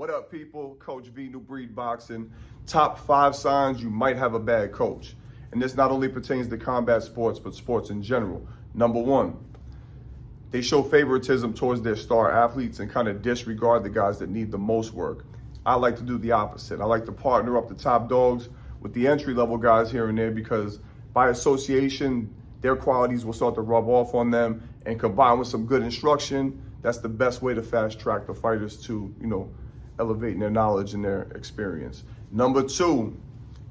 What up, people? Coach V, New Breed Boxing. Top 5 signs you might have a bad coach. And this not only pertains to combat sports, but sports in general. Number 1, they show favoritism towards their star athletes and kind of disregard the guys that need the most work. I like to do the opposite. I like to partner up the top dogs with the entry-level guys here and there, because by association, their qualities will start to rub off on them, and combined with some good instruction, that's the best way to fast track the fighters to, elevating their knowledge and their experience. Number 2,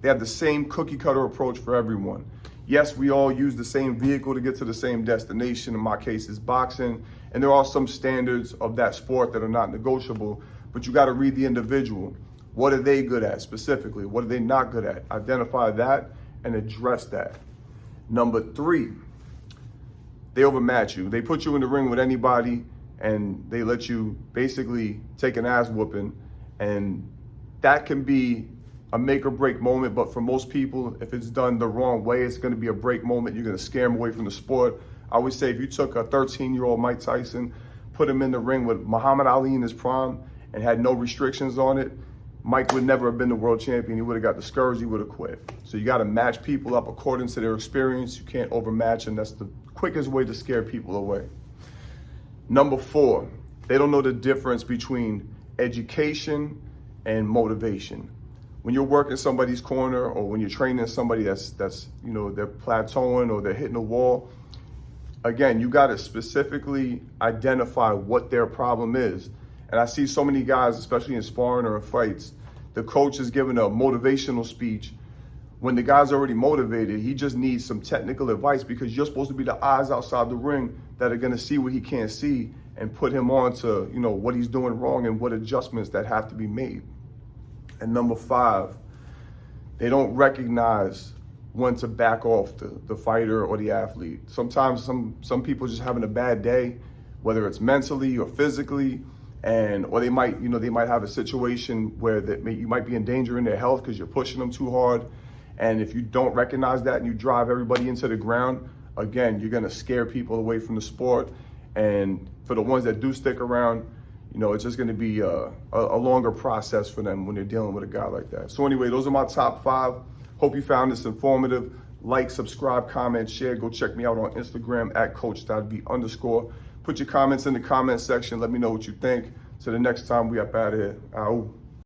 they have the same cookie cutter approach for everyone. Yes, we all use the same vehicle to get to the same destination. In my case, it's boxing. And there are some standards of that sport that are not negotiable, but you got to read the individual. What are they good at specifically? What are they not good at? Identify that and address that. Number 3, they overmatch you. They put you in the ring with anybody and they let you basically take an ass whooping. And that can be a make or break moment, but for most people, if it's done the wrong way, it's going to be a break moment. You're going to scare them away from the sport. I always say, if you took a 13-year-old Mike Tyson, put him in the ring with Muhammad Ali in his prime and had no restrictions on it, Mike would never have been the world champion. He would have got discouraged. He would have quit. So you got to match people up according to their experience. You can't overmatch, and that's the quickest way to scare people away. Number 4, they don't know the difference between education and motivation. When you're working somebody's corner, or when you're training somebody that's they're plateauing or they're hitting a wall, again, you got to specifically identify what their problem is. And I see so many guys, especially in sparring or in fights, the coach is giving a motivational speech. When the guy's already motivated, he just needs some technical advice, because you're supposed to be the eyes outside the ring that are going to see what he can't see and put him on to, what he's doing wrong and what adjustments that have to be made. And number 5, they don't recognize when to back off the fighter or the athlete. Sometimes some people just having a bad day, whether it's mentally or physically, or they might have a situation where you might be endangering their health because you're pushing them too hard. And if you don't recognize that and you drive everybody into the ground, again, you're going to scare people away from the sport. And for the ones that do stick around, it's just going to be a longer process for them when they're dealing with a guy like that. So anyway, those are my top 5. Hope you found this informative. Like, subscribe, comment, share. Go check me out on Instagram at coach.v_. Put your comments in the comment section. Let me know what you think. So the next time we up out of here. Ow.